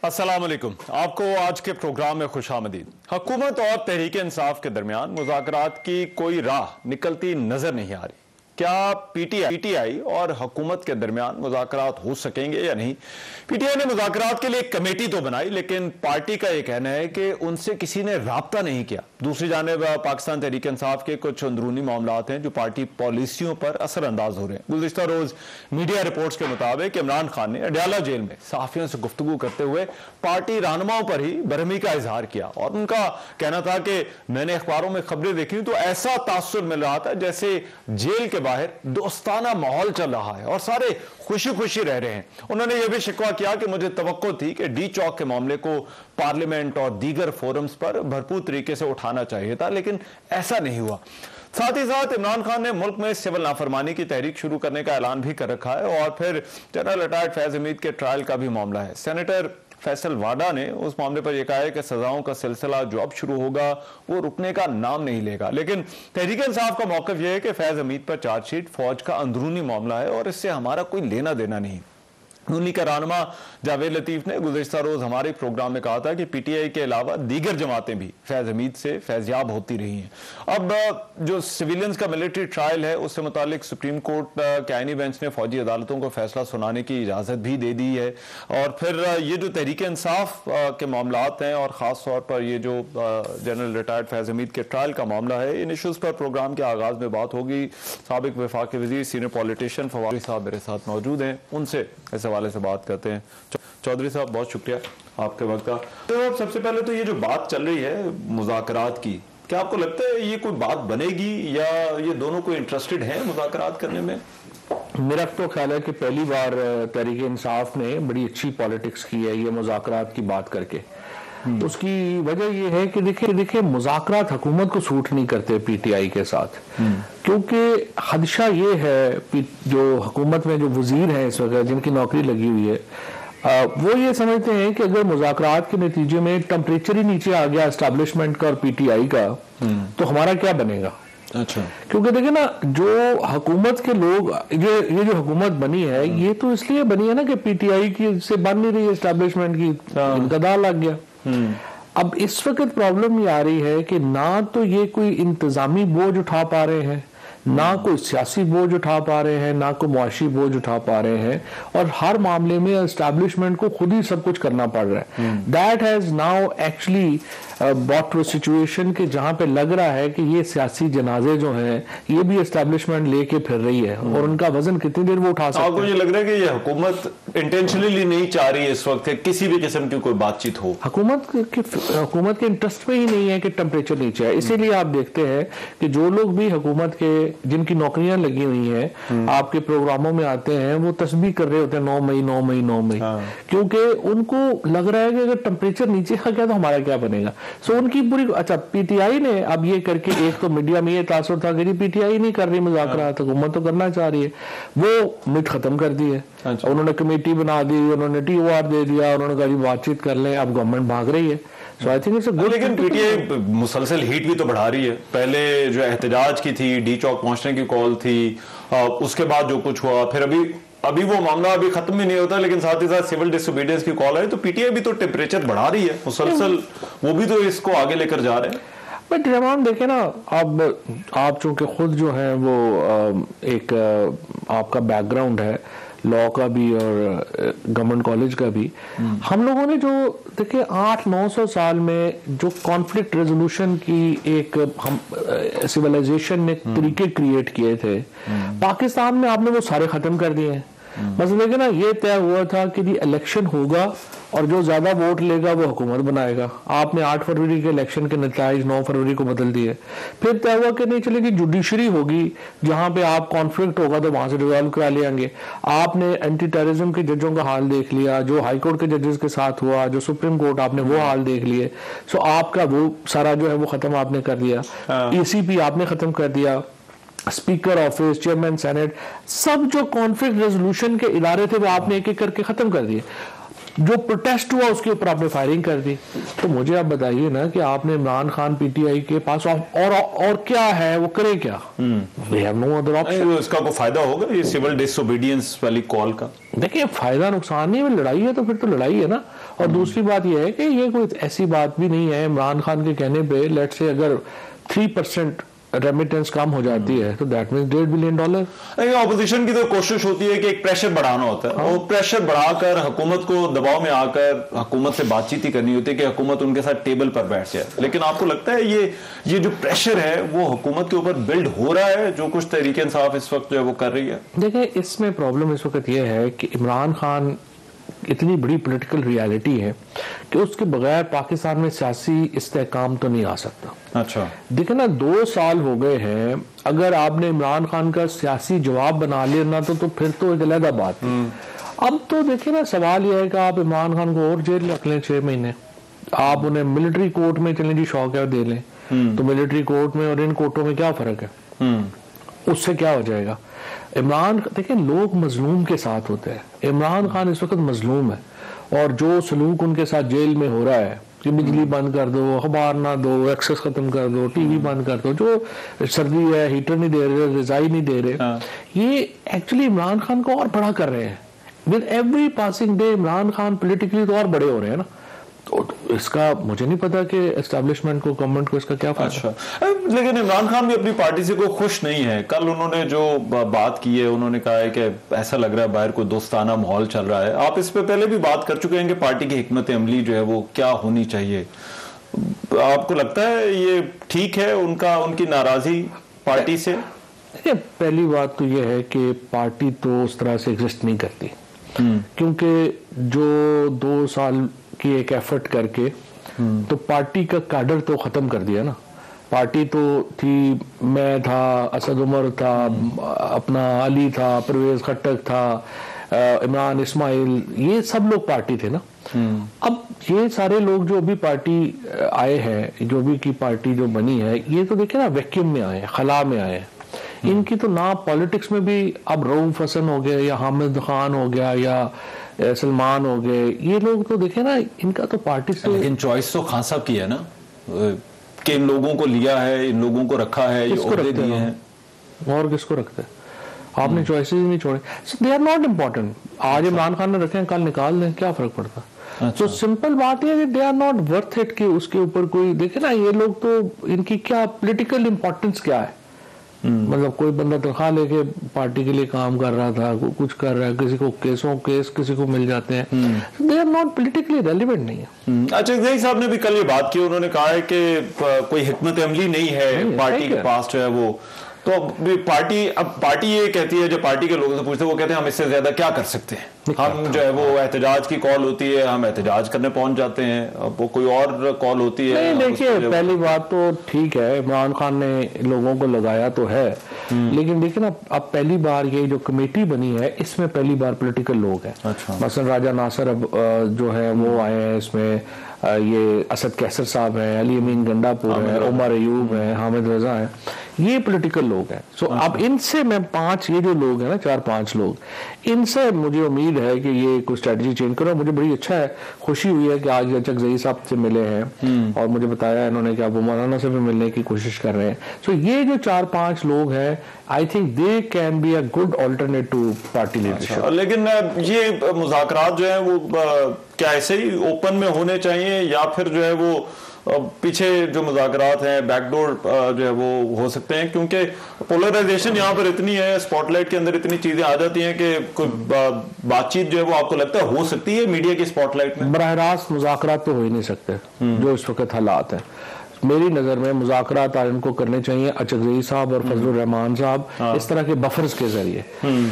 अस्सलाम वालेकुम। आपको आज के प्रोग्राम में खुशामदीद। हुकूमत और तहरीक इंसाफ के दरमियान मुज़ाकरात की कोई राह निकलती नजर नहीं आ रही। क्या पीटीआई और हुकूमत के दरमियान मुज़ाकरात हो सकेंगे या नहीं? पीटीआई ने मुज़ाकरात के लिए एक कमेटी तो बनाई, लेकिन पार्टी का यह कहना है कि उनसे किसी ने राब्ता नहीं किया। दूसरी जानिब पाकिस्तान तहरीक इंसाफ के कुछ अंदरूनी मामलात हैं जो पार्टी पॉलिसियों पर असरअंदाज हो रहे हैं। गुज़िश्ता रोज मीडिया रिपोर्ट्स के मुताबिक इमरान खान ने अडयाला जेल में सहाफ़ियों से गुफ्तगू करते हुए पार्टी रहनुमाओं पर ही बरहमी का इजहार किया और उनका कहना था कि मैंने अखबारों में खबरें देखी तो ऐसा तासुर मिल रहा था जैसे जेल के बाहर दोस्ताना माहौल चल रहा है और सारे खुशी खुशी रह रहे हैं। उन्होंने यह भी शिकवा किया कि मुझे तवक्को थी कि डी चौक के मामले को पार्लियामेंट और दीगर फोरम्स पर भरपूर तरीके से उठाना चाहिए था, लेकिन ऐसा नहीं हुआ। साथ ही साथ इमरान खान ने मुल्क में सिविल नाफरमानी की तहरीक शुरू करने का ऐलान भी कर रखा है और फिर जनरल रिटायर्ड फैज हमीद के ट्रायल का भी मामला है। सेनेटर फैसल वाडा ने उस मामले पर यह कहा है कि सजाओं का सिलसिला जो अब शुरू होगा वो रुकने का नाम नहीं लेगा। लेकिन तहरीक इंसाफ का मौक़िफ़ यह है कि फैज हमीद पर चार्जशीट फौज का अंदरूनी मामला है और इससे हमारा कोई लेना देना नहीं। उन्हीं का रहनुमा जावेद लतीफ़ ने गुज़िश्ता रोज़ हमारे प्रोग्राम में कहा था कि पीटीआई के अलावा दीगर जमातें भी फैज हमीद से फैज़याब होती रही हैं। अब जो सिविलियंस का मिलिट्री ट्रायल है उससे मुतालिक सुप्रीम कोर्ट के आईनी बेंच ने फौजी अदालतों को फैसला सुनाने की इजाज़त भी दे दी है। और फिर ये जो तहरीक इंसाफ के मामलात हैं और ख़ास तौर पर ये जो जनरल रिटायर्ड फैज हमीद के ट्रायल का मामला है, इन इशूज़ पर प्रोग्राम के आगाज़ में बात होगी। साबिक वफाकी वज़ीर सीनियर पॉलिटिशियन फवाद साहब मेरे साथ मौजूद हैं, उनसे इस हवाले से बात करते हैं। चौधरी साहब बहुत शुक्रिया आपके वक्त का। तो सबसे पहले तो ये जो बात चल रही है मुज़ाकरात की, क्या आपको लगता है ये कोई बात बनेगी या ये दोनों को इंटरेस्टेड हैं मुज़ाकरात करने में? मेरा तो ख्याल है कि पहली बार तहरीक इंसाफ ने बड़ी अच्छी पॉलिटिक्स की है ये मुज़ाकरात की बात करके। उसकी वजह यह है कि देखिए मुज़ाकरात हुकूमत को सूट नहीं करते पीटीआई के साथ, क्योंकि खदशा ये है जो हुकूमत में जो वजीर हैं इस वक्त जिनकी नौकरी लगी हुई है वो ये समझते हैं कि अगर मुज़ाकरात के नतीजे में टेम्परेचर ही नीचे आ गया एस्टेब्लिशमेंट का और पीटीआई का तो हमारा क्या बनेगा। अच्छा, क्योंकि देखिए ना जो हुकूमत के लोग ये जो हुकूमत बनी है ये तो इसलिए बनी है ना कि पीटीआई की से बन नहीं रही एस्टेब्लिशमेंट की, इनका दाव लग गया। अब इस वक्त प्रॉब्लम ये आ रही है कि ना तो ये कोई इंतजामी बोझ उठा पा रहे हैं, ना कोई सियासी बोझ उठा पा रहे हैं, ना कोई मुआशी बोझ उठा पा रहे हैं और हर मामले में एस्टैब्लिशमेंट को खुद ही सब कुछ करना पड़ रहा है। That has now actually bought to situation के जहां पे लग रहा है कि ये सियासी जनाजे जो हैं ये भी एस्टैब्लिशमेंट लेके फिर रही है और उनका वजन कितनी देर वो उठा सकते हैं। आपको ये लग रहा है कि ये हुकूमत इंटेंशनली नहीं चाह रही है इस वक्त किसी भी किस्म की कोई बातचीत हो? हुकूमत के इंटरेस्ट में ही नहीं है कि टेम्परेचर नीचे है। इसीलिए आप देखते हैं कि जो लोग भी हुकूमत के जिनकी नौकरियां लगी हुई हैं आपके प्रोग्रामों में आते हैं वो तस्बीह कर रहे होते हैं 9 मई 9 मई 9 मई, क्योंकि उनको लग रहा है कि अगर टेम्परेचर नीचे आ गया तो हमारा क्या बनेगा। सो उनकी पूरी अच्छा पीटीआई ने अब ये करके एक तो मीडिया में ये तासुर था कि पीटीआई नहीं कर रही मुज़ाकरात, हुकूमत तो करना चाह रही है, वो मिट खत्म कर दी है। अच्छा। उन्होंने कमेटी बना दी, उन्होंने टीओआर दे दिया, उन्होंने कहा बातचीत कर लें, अब गवर्नमेंट भाग रही है। So I think it's a good, लेकिन पीटीआई मुसलसल हीट भी तो बढ़ा रही है। पहले जो एहतजाज की थी, डी चौक पहुंचने की कॉल थी, उसके बाद जो कुछ हुआ, फिर अभी वो मामला अभी खत्म भी नहीं होता, लेकिन साथ ही साथ सिविल डिसोबीडियंस की कॉल है, तो पीटीआई भी तो टेम्परेचर बढ़ा रही है मुसलसल, वो भी तो इसको आगे लेकर जा रहे हैं। बट जब हम देखें ना, अब आप चूंकि खुद जो है वो एक आपका बैकग्राउंड है लॉ का भी और गवर्नमेंट कॉलेज का भी, हम लोगों ने जो देखिए 800-900 साल में जो कॉन्फ्लिक्ट रेजोल्यूशन की एक हम सिविलाइजेशन ने तरीके क्रिएट किए थे, पाकिस्तान में आपने वो सारे खत्म कर दिए हैं। मतलब देखिए ना, ये तय हुआ था कि इलेक्शन होगा और जो ज्यादा वोट लेगा वो हुकूमत बनाएगा। आपने 8 फरवरी के इलेक्शन के नतीजे 9 फरवरी को बदल दिए। फिर तय हुआ कि नहीं चलेगी, जुडिशरी होगी, जहां पे आप कॉन्फ्लिक्ट होगा तो वहां से रिजॉल्व करा लेंगे। आपने एंटी टेररिज्म के जजों का हाल देख लिया, जो हाई कोर्ट के जजेस के साथ हुआ, जो सुप्रीम कोर्ट, आपने वो हाल देख लिए। सो आपका वो सारा जो है वो खत्म आपने कर दिया। ECP आपने खत्म कर दिया, स्पीकर ऑफिस, चेयरमैन सेनेट, सब जो कॉन्फ्लिक्ट रेजोल्यूशन के इदारे थे वो आपने एक एक करके खत्म कर दिए। जो प्रोटेस्ट हुआ उसके ऊपर आपने फायरिंग कर दी। तो मुझे आप बताइए ना कि आपने इमरान खान पीटीआई के पास और क्या है, वो करे क्या? We have no other option. इसका कोई फायदा होगा ये सिविल डिसोबीडियंस वाली कॉल का? देखिए फायदा नुकसान नहीं है, लड़ाई है तो फिर तो लड़ाई है ना। और दूसरी बात यह है कि ये कोई ऐसी बात भी नहीं है, इमरान खान के कहने पे लेट्स से अगर 3% रेमिटेंस कम हो जाती है तो दैट मींस $1.5 बिलियन। ऑपोजिशन की तो कोशिश होती है कि एक प्रेशर बढ़ाना होता है, वो प्रेशर बढ़ाकर हुकूमत को दबाव में आकर हुकूमत से बातचीत ही करनी होती है कि हुकूमत उनके साथ टेबल पर बैठ जाए। लेकिन आपको लगता है ये जो प्रेशर है वो हुकूमत के ऊपर बिल्ड हो रहा है, जो कुछ तहरीक इंसाफ इस वक्त जो है वो कर रही है? देखिए, इसमें प्रॉब्लम इस वक्त ये है कि इमरान खान इतनी बड़ी पॉलिटिकल रियलिटी है कि उसके बगैर पाकिस्तान में सियासी इस्तेहकाम तो नहीं आ सकता। अच्छा, देखिए ना, 2 साल हो गए हैं, अगर आपने इमरान खान का सियासी जवाब बना लिया ना तो फिर तो एक अलग बात है। अब तो देखिए ना, सवाल यह है कि आप इमरान खान को और जेल रख लें 6 महीने, आप उन्हें मिलिट्री कोर्ट में चलें जी शौक है दे लें, तो मिलिट्री कोर्ट में और इन कोर्टों में क्या फर्क है? उससे क्या हो जाएगा? इमरान, देखिए लोग मजलूम के साथ होते हैं, इमरान खान इस वक्त मजलूम है और जो सलूक उनके साथ जेल में हो रहा है कि बिजली बंद कर दो, अखबार ना दो, एक्सेस खत्म कर दो, टीवी बंद कर दो, जो सर्दी है हीटर नहीं दे रहे, रजाई नहीं दे रहे, ये एक्चुअली इमरान खान को और बड़ा कर रहे हैं। With every passing day Imran Khan politically तो और बड़े हो रहे हैं ना, तो इसका मुझे नहीं पता कि एस्टैब्लिशमेंट को, गवर्नमेंट को इसका क्या फायदा। अच्छा, लेकिन इमरान खान भी अपनी पार्टी से कोई खुश नहीं है। कल उन्होंने जो बात की है, उन्होंने कहा है कि ऐसा लग रहा है बाहर कोई दोस्ताना माहौल चल रहा है। आप इस पे पहले भी बात कर चुके हैं कि पार्टी की हिकमत अमली जो है वो क्या होनी चाहिए। आपको लगता है ये ठीक है, उनकी नाराजगी पार्टी से? पहली बात तो ये है कि पार्टी तो उस तरह से एग्जिस्ट नहीं करती, क्योंकि जो 2 साल की एक एफर्ट करके तो पार्टी का कैडर तो खत्म कर दिया ना। पार्टी तो थी, मैं था, असद उमर था, अपना अली था, परवेज खट्टक था, इमरान इस्माइल, ये सब लोग पार्टी थे ना। अब ये सारे लोग जो अभी पार्टी आए हैं, जो भी की पार्टी जो बनी है, ये तो देखिए ना वैक्यूम में आए हैं, खला में आए हैं। इनकी तो ना पॉलिटिक्स में भी अब रऊफ हसन हो गया या हामिद खान हो गया या सलमान हो गए, ये लोग तो देखे ना, इनका तो पार्टी से। लेकिन चॉइस तो खान साहब की है ना, कि इन लोगों को लिया है, इन लोगों को रखा है, ये ओहदे दिए हैं। और किसको रखते हैं? आपने चॉइसेस नहीं छोड़े, सो दे आर नॉट इम्पोर्टेंट। आज इमरान खान ने रखे हैं, कल निकाल दें, क्या फर्क पड़ता? तो सिंपल बात है कि they are not worth it कि उसके ऊपर कोई देखे ना, ये लोग तो इनकी क्या पॉलिटिकल इंपॉर्टेंस क्या है? मतलब कोई बंदा तनख्वाह लेके पार्टी के लिए काम कर रहा था, कुछ कर रहा है, किसी को केस किसी को मिल जाते हैं, they are not politically relevant नहीं है। अच्छा, जही साहब ने भी कल ये बात की, उन्होंने कहा है कि कोई हिकमत अमली नहीं है पार्टी के पास जो है वो, तो अब पार्टी ये कहती है, जब पार्टी के लोगों से पूछते हैं वो कहते हैं हम इससे ज्यादा क्या कर सकते हैं, हम जो है वो एहतजाज की कॉल होती है, हम एहतजाज करने पहुंच जाते हैं, अब वो कोई और कॉल होती है। नहीं, देखिए पहली बात तो ठीक है, इमरान खान ने लोगों को लगाया तो है, लेकिन देखिए ना, अब पहली बार ये जो कमेटी बनी है इसमें पहली बार पॉलिटिकल लोग हैं। अच्छा। मसलन राजा नासिर अब जो है वो आए हैं इसमें, ये असद कैसर साहब हैं, अली अमीन गंडापुर है, उमर अयूब है, हामिद रजा है, ये पॉलिटिकल लोग हैं। सो अब इनसे मैं 5 ये जो लोग हैं ना, 4-5 लोग, इनसे मुझे उम्मीद है कि ये कोई स्ट्रेटजी चेंज करो। मुझे बड़ी अच्छा है, खुशी हुई है कि आज चकजई साहब से मिले हैं और मुझे बताया इन्होंने कि आप मौलाना से भी मिलने की कोशिश कर रहे हैं। सो ये जो 4-5 लोग हैं, I think they can be a good alternate to party leadership. लेकिन ये मुज़ाकरात जो है वो क्या ऐसे ही ओपन में होने चाहिए, या फिर जो है वो पीछे जो मुज़ाकरात हैं बैकडोर जो है वो हो सकते हैं? क्योंकि पोलराइजेशन यहाँ पर इतनी है, स्पॉटलाइट के अंदर इतनी चीजें आ जाती हैं कि कोई बातचीत जो है वो आपको लगता है हो सकती है मीडिया की स्पॉटलाइट में? बराह रास्त मुज़ाकरात तो हो ही नहीं सकते जो इस वक्त हालात हैं। मेरी नज़र में मुज़ाकरात इनको करने चाहिए अचकज़ई साहब और फजलुर रहमान साहब, इस तरह के बफर्स के जरिए,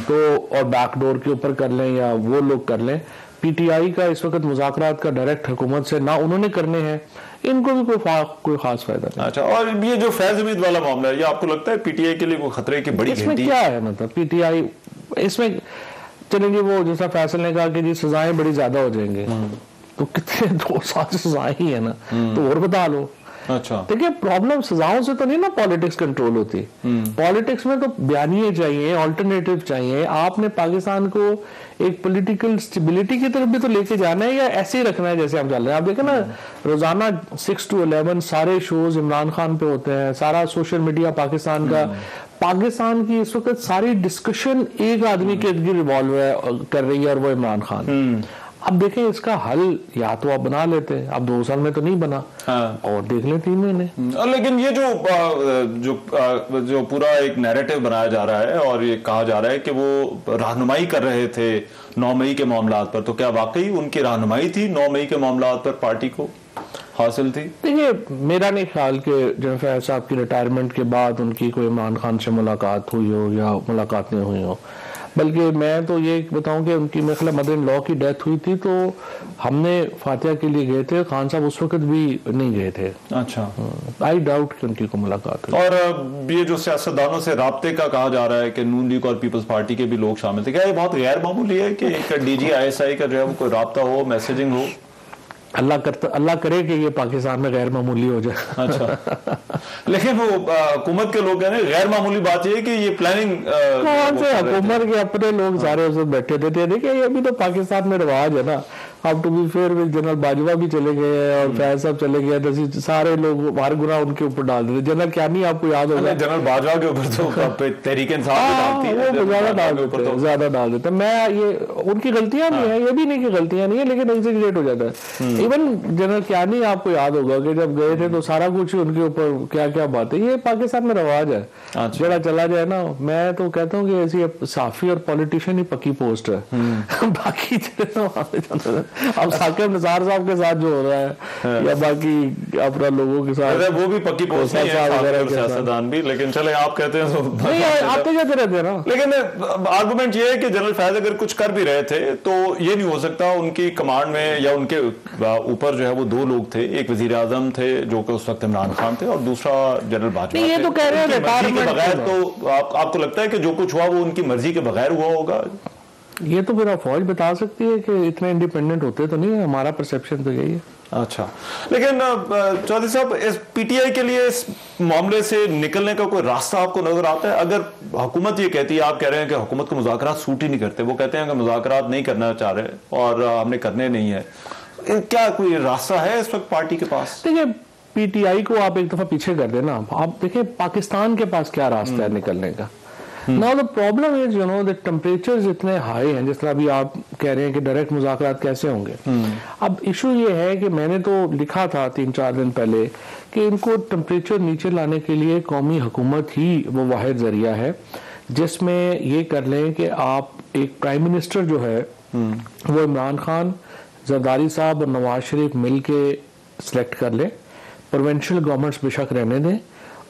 तो और बैकडोर के ऊपर कर लें या वो लोग कर लें। पीटीआई का इस वक्त मुज़ाकरात का डायरेक्ट हुकूमत से ना उन्होंने करने हैं, इनको भी कोई खास फायदा नहीं। अच्छा, और ये जो फैज हमीद वाला मामला है, ये आपको लगता है पीटीआई के लिए कोई खतरे की बड़ी इसमें क्या है? मतलब पीटीआई इसमें चलेंगे, वो जैसा फैसल ने कहा कि जी सजाएं बड़ी ज्यादा हो जाएंगे, तो कितने 2 साल सजाएं ही है ना, तो और बता लो। अच्छा, देखिए प्रॉब्लम सजाओं से तो नहीं ना पॉलिटिक्स कंट्रोल होती। पॉलिटिक्स में तो बयानिए चाहिए, ऑल्टरनेटिव चाहिए। आपने पाकिस्तान को एक पॉलिटिकल स्टेबिलिटी की तरफ भी तो लेके जाना है, या ऐसे ही रखना है जैसे हम चल रहे हैं? आप देखें ना, रोजाना 6 to 11 सारे शोज इमरान खान पे होते हैं, सारा सोशल मीडिया पाकिस्तान का, पाकिस्तान की इस वक्त सारी डिस्कशन एक आदमी के इर्द गिर्द रिवॉल्व कर रही है और वो इमरान खान। अब देखें इसका हल या तो आप बना लेते हैं, अब 2 साल में तो नहीं बना। हाँ। और देख लें 3 महीने। लेकिन ये जो पूरा एक नैरेटिव बनाया जा रहा है और ये कहा जा रहा है कि वो रहनुमाई कर रहे थे 9 मई के मामलात पर, तो क्या वाकई उनकी रहनुमाई थी 9 मई के मामलात पर पार्टी को हासिल थी? देखिए मेरा नहीं ख्याल कि जनरल फैज साहब की रिटायरमेंट के बाद उनकी कोई इमरान खान से मुलाकात हुई हो या मुलाकात नहीं हुई हो, बल्कि मैं तो ये बताऊं कि उनकी मेरे ख्याल मदर इन लॉ की डेथ हुई थी तो हमने फातिहा के लिए गए थे, खान साहब उस वक्त भी नहीं गए थे। अच्छा। आई डाउट कि उनकी को मुलाकात हुई। और ये जो सियासतदानों से राब्ते का कहा जा रहा है कि नून लीग और पीपल्स पार्टी के भी लोग शामिल थे, क्या ये बहुत गैर मामूली है कि एक DG-ISI का जो है वो कोई राब्ता हो, मैसेजिंग हो? अल्लाह करे कि ये पाकिस्तान में गैर मामूली हो जाए। अच्छा। लेकिन वो हुकूमत के लोग कह रहे हैं गैर मामूली बात ये है कि ये प्लानिंग कौन से हुकूमत के अपने लोग सारे उस बैठे थे। देखिए ये अभी तो पाकिस्तान में रिवाज है ना, अब to be fair with general Bajwa भी चले गए हैं और फैज साहब चले गए, तो सारे लोग हर गुना उनके ऊपर डाल देते। जनरल क्यानी आपको याद होगा, जनरल बाजवा के ऊपर तो तहरीक इंसाफ ज्यादा डाल देते। मैं ये उनकी गलतियां भी हैं, ये भी नहीं कि गलतियां नहीं है, लेकिन एग्जीक्यूट हो जाता है। इवन जनरल क्यानी आपको याद होगा कि जब गए थे तो सारा कुछ उनके ऊपर क्या क्या बातें, ये पाकिस्तान में रवाज है। जरा चला जाए ना, मैं तो कहता हूँ कि ऐसी साफी और पॉलिटिशियन ही पक्की पोस्ट है। बाकी अब साकिब निसार साहब के साथ जो हो रहा है या बाकी अपना लोगों के साथ, वो भी पक्की पोस्ट है सियासतदान भी, लेकिन चले आप कहते हैं तो नहीं, आते जाते रहते हैं ना। लेकिन आर्गुमेंट ये है कि जनरल फैज अगर कुछ कर भी रहे थे तो ये नहीं हो सकता उनकी कमांड में या उनके ऊपर जो है वो 2 लोग थे, एक वजीर आजम थे जो कि उस वक्त इमरान खान थे और दूसरा जनरल बाजवा। ये तो कह रहे हैं बगैर, तो आपको लगता है कि जो कुछ हुआ वो उनकी मर्जी के बगैर हुआ होगा? ये तो मेरा फौज बता सकती है कि इतने इंडिपेंडेंट होते तो नहीं है, हमारा परसेप्शन तो यही है। अच्छा, लेकिन चौधरी साहब इस PTI के लिए इस मामले से निकलने का कोई रास्ता आपको नजर आता है? अगर हुकूमत ये कहती है, आप कह रहे हैं कि हुकूमत को मुज़ाकरात सूट ही नहीं करते, वो कहते हैं कि मुज़ाकरात नहीं करना चाह रहे और हमने करने नहीं है, क्या कोई रास्ता है इस वक्त पार्टी के पास? देखिए PTI को आप एक दफा पीछे कर देना, आप देखिए पाकिस्तान के पास क्या रास्ता है निकलने का। Now the problem is you know the temperatures इतने हाई हैं, जिस तरह अभी आप कह रहे हैं कि डायरेक्ट मुज़ाकरात कैसे होंगे। अब इशू ये है कि मैंने तो लिखा था 3-4 दिन पहले कि इनको टेम्परेचर नीचे लाने के लिए कौमी हुकूमत ही वो वाहिद जरिया है जिसमें ये कर लें कि आप एक प्राइम मिनिस्टर जो है वो इमरान खान, जरदारी साहब और नवाज शरीफ मिल के सिलेक्ट कर लें, प्रोविंशियल गवर्नमेंट्स बेशक रहने दें,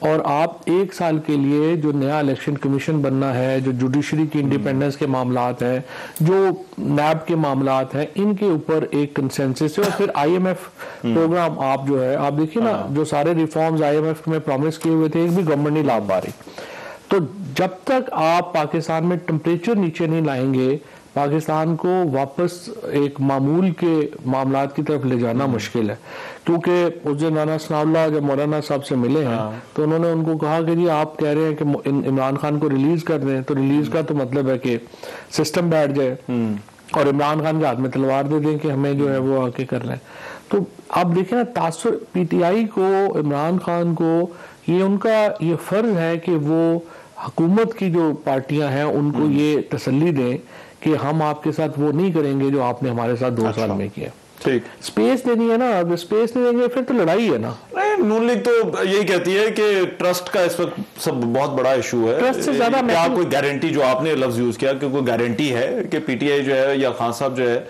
और आप 1 साल के लिए जो नया इलेक्शन कमीशन बनना है, जो जुडिशरी की इंडिपेंडेंस के मामलात हैं, जो नैब के मामलात हैं, इनके ऊपर एक कंसेंसस है। और फिर IMF प्रोग्राम आप जो है, आप देखिए ना, जो सारे रिफॉर्म्स IMF में प्रॉमिस किए हुए थे एक भी गवर्नमेंट नहीं ला पा रही। तो जब तक आप पाकिस्तान में टेम्परेचर नीचे नहीं लाएंगे, पाकिस्तान को वापस एक मामूल के मामलात की तरफ ले जाना मुश्किल है। क्योंकि उस दिन राना सनाउल्लाह जब मौलाना साहब से मिले हैं तो उन्होंने उनको कहा कि जी आप कह रहे हैं कि इमरान खान को रिलीज कर दें, तो रिलीज का तो मतलब है कि सिस्टम बैठ जाए और इमरान खान के हाथ में तलवार दे दें कि हमें जो है वो आके कर रहे हैं। तो आप देखें ना, तासुर PTI को, इमरान खान को, ये उनका ये फर्ज है कि वो हुकूमत की जो पार्टियां हैं उनको ये तसल्ली दें कि हम आपके साथ वो नहीं करेंगे जो आपने हमारे साथ 2 साल में किया। ठीक, स्पेस देनी है ना, अगर स्पेस नहीं देंगे फिर तो लड़ाई है ना। नहीं, नून लीग तो यही कहती है कि ट्रस्ट का इस वक्त सब बहुत बड़ा इशू है। ट्रस्ट से ज्यादा क्या कोई गारंटी, जो आपने लफ्ज यूज किया, कि कोई गारंटी है कि PTI जो है या खान साहब जो है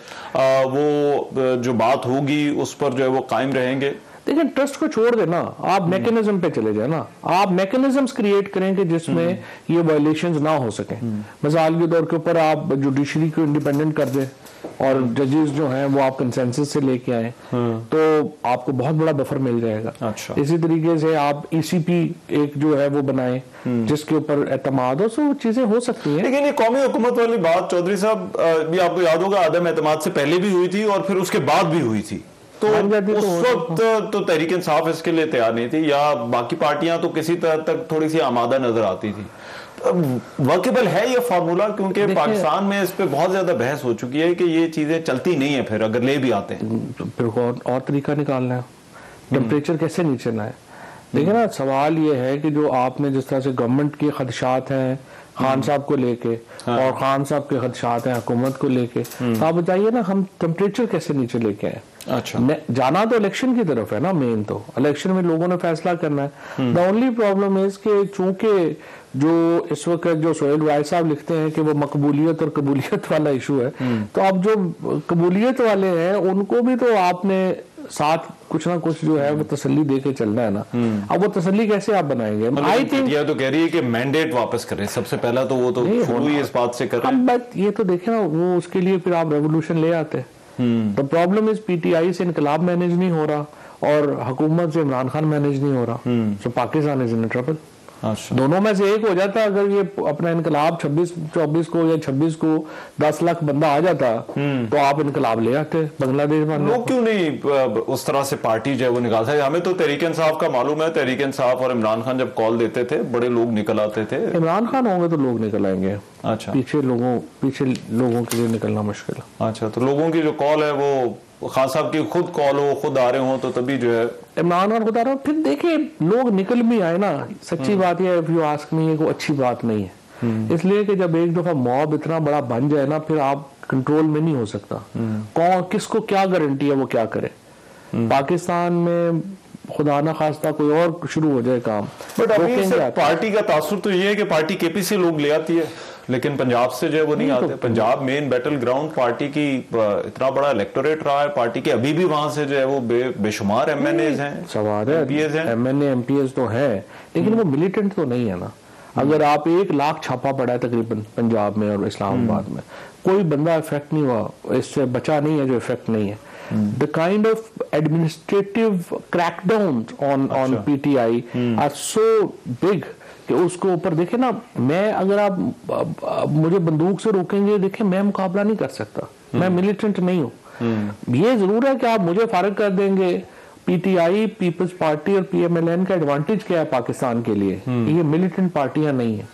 वो जो बात होगी उस पर जो है वो कायम रहेंगे? देखिए ट्रस्ट को छोड़ देना, आप मैकेनिज्म पे चले जाए ना, आप मैकेनिज्म्स क्रिएट करें कि जिसमें ये वायलेशंस ना हो सके। मिसाल के तौर के ऊपर आप जुडिशरी को इंडिपेंडेंट कर दें और जजेस जो हैं वो आप कंसेंसस से लेके आए तो आपको बहुत बड़ा बफर मिल जाएगा। अच्छा। इसी तरीके से आप ECP एक जो है वो बनाए जिसके ऊपर एतमाद हो, तो चीजें हो सकती हैं। लेकिन ये कौमी हुकूमत वाली बात चौधरी साहब भी आपको याद होगा आदम एतमाद से पहले भी हुई थी और फिर उसके बाद भी हुई थी। तो उस वक्त तो तहरीक इंसाफ इसके लिए तैयार नहीं थी, या बाकी पार्टियां तो किसी तरह तक थोड़ी सी आमादा नजर आती थी। वर्केबल है ये फार्मूला? क्योंकि पाकिस्तान में इस पे बहुत ज्यादा बहस हो चुकी है कि ये चीजें चलती नहीं है, फिर अगर ले भी आते हैं फिर और तरीका निकालना है, टेम्परेचर कैसे नीचे ना है। देखिए ना, सवाल ये है कि जो आपने जिस तरह से गवर्नमेंट के खदशात हैं, खान साहब को लेके, और खान साहब के खदशात हैं हुकूमत को लेके, तो आप बताइए ना हम टेम्परेचर कैसे नीचे लेके आए? अच्छा, जाना तो इलेक्शन की तरफ है ना, मेन तो इलेक्शन में लोगों ने फैसला करना है। द ओनली प्रॉब्लम इज कि चूंकि जो इस वक्त जो सोहेल वाइस साहब लिखते हैं कि वो मकबूलियत और कबूलियत वाला इशू है, तो अब जो कबूलियत वाले हैं उनको भी तो आपने साथ कुछ ना कुछ जो है वो तसल्ली दे के चलना है ना। अब वो तसल्ली कैसे आप बनाएंगे? आई थिंक ये तो कह रही है कि मैंडेट वापस करें सबसे पहला, तो वो तो शुरू ही इस बात से कर रहे हैं। बट ये तो देखे ना, वो उसके लिए फिर आप रेवोल्यूशन ले आते। द प्रॉब्लम इज पीटीआई से इनकलाब मैनेज नहीं हो रहा और हुकूमत से इमरान खान मैनेज नहीं हो रहा, सो पाकिस्तान इज इन ट्रबल। दोनों में से एक हो जाता। अगर ये अपना इनकलाब 26-24 को या 26 को 10 लाख बंदा आ जाता तो आप इनकलाब ले आते बांग्लादेश में। लोग क्यों नहीं उस तरह से पार्टी जो है वो निकालता है? हमें तो तहरीक इंसाफ का मालूम है, तहरीक इंसाफ और इमरान खान जब कॉल देते थे बड़े लोग निकल आते थे। इमरान खान होंगे तो लोग निकल आएंगे। अच्छा, पीछे लोगों के लिए निकलना मुश्किल है। अच्छा, तो लोगों की जो कॉल है वो खान साहब की खुद कॉल हो, खुद आ रहे हो, तो तभी जो है इमरान खान खुद आ रहा। फिर देखिए लोग निकल भी आए ना, सच्ची बात है, इफ यू आस्क मी, कोई अच्छी बात नहीं है। इसलिए कि जब एक दफा मॉब इतना बड़ा बन जाए ना, फिर आप कंट्रोल में नहीं हो सकता। कौन किसको क्या गारंटी है वो क्या करे? पाकिस्तान में खुदा ना खास्ता कोई और शुरू हो जाए काम, बट अभी से पार्टी का तासुर तो ये है कि पार्टी केपीसी लोग ले आती है, लेकिन पंजाब से जो है वो नहीं आते। Punjab main battle ground party की, इतना बड़ा इलेक्टोरेट रहा है पार्टी के, अभी भी वहां से जो है वो बेशुमार एमएनएज हैं, सवाल है। एमएनए एमपीएस तो है, लेकिन वो मिलिटेंट तो नहीं है ना। अगर आप 1 लाख छापा पड़ा है तकरीबन पंजाब में और इस्लामाबाद में, कोई बंदा इफेक्ट नहीं हुआ, इससे बचा नहीं है जो इफेक्ट नहीं है। The kind of administrative crackdowns on PTI are so big कि उसको ऊपर देखे ना, मैं अगर आप मुझे बंदूक से रोकेंगे, देखे मैं मुकाबला नहीं कर सकता, मैं मिलिटेंट नहीं हूँ। ये जरूर है कि आप मुझे फारिग कर देंगे। पीटीआई, पीपल्स पार्टी और पीएमएलएन का एडवांटेज क्या है पाकिस्तान के लिए? ये मिलिटेंट पार्टियां नहीं है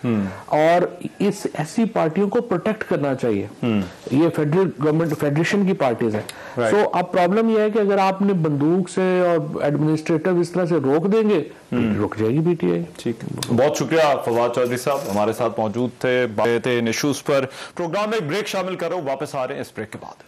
और इस ऐसी पार्टियों को प्रोटेक्ट करना चाहिए। ये फेडरल गवर्नमेंट फेडरेशन की पार्टीज है। सो अब प्रॉब्लम यह है कि अगर आपने बंदूक से और एडमिनिस्ट्रेटिव इस तरह से रोक देंगे, रुक जाएगी पीटीआई। ठीक, बहुत शुक्रिया फवाद चौधरी साहब हमारे साथ मौजूद थे इन इश्यूज पर। प्रोग्राम में एक ब्रेक शामिल करो, वापस आ रहे हैं इस ब्रेक के बाद।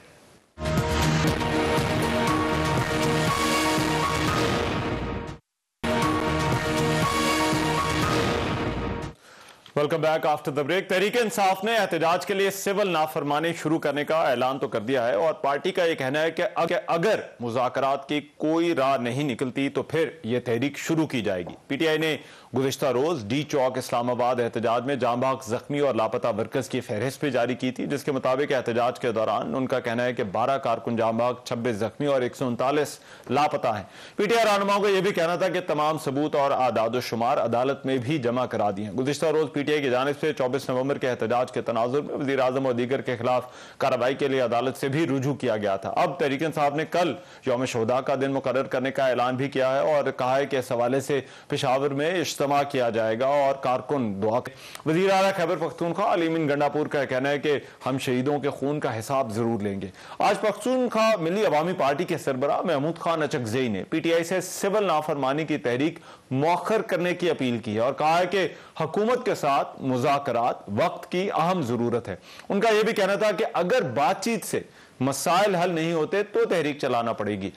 Welcome back after the break. Tehreek Insaf ने एहतजाज के लिए सिविल नाफरमानी शुरू करने का ऐलान तो कर दिया है और पार्टी का यह कहना है कि अगर मुज़ाकरात की कोई राह नहीं निकलती तो फिर यह तहरीक शुरू की जाएगी। पीटीआई ने गुज़िश्ता रोज डी चौक इस्लामाबाद एहतजाज में जांबाग जख्मी और लापता वर्कर्स की फहरिस्त भी जारी की थी, जिसके मुताबिक एहतजाज के दौरान उनका कहना है कि 12 कारकुन जांबाग, 26 जख्मी और 139 लापता हैं। पीटीआई रहनुमाओं का यह भी कहना था कि तमाम सबूत और आदाद-ओ-शुमार अदालत में भी जमा करा दिए हैं। गुज़िश्ता रोज पीटीआई की जानिब से 24 नवंबर के एहतजाज के तनाजुर में वज़ीर आज़म और दीगर के खिलाफ कार्रवाई के लिए अदालत से भी रुजू किया गया था। अब तहरीक इंसाफ ने कल यौम शुहदा का दिन मुकर्रर करने का ऐलान भी किया है और कहा है कि इस हवाले से पेशावर में इज्तिमा किया जाएगा और कारकुन दुआ। वज़ीर आला खैबर पख्तूनख्वा अली अमीन गंडापुर का कहना है कि हम शहीदों के खून का हिसाब जरूर लेंगे। आज पख्तूनख्वा मिली अवामी पार्टी के सरबराह महमूद खान अचकज़ई ने पीटीआई से सिविल नाफरमानी की तहरीक मौखर करने की अपील की है और कहा है कि हुकूमत के साथ मुज़ाकरात वक्त की अहम जरूरत है। उनका यह भी कहना था कि अगर बातचीत से मसाइल हल नहीं होते तो तहरीक चलाना पड़ेगी।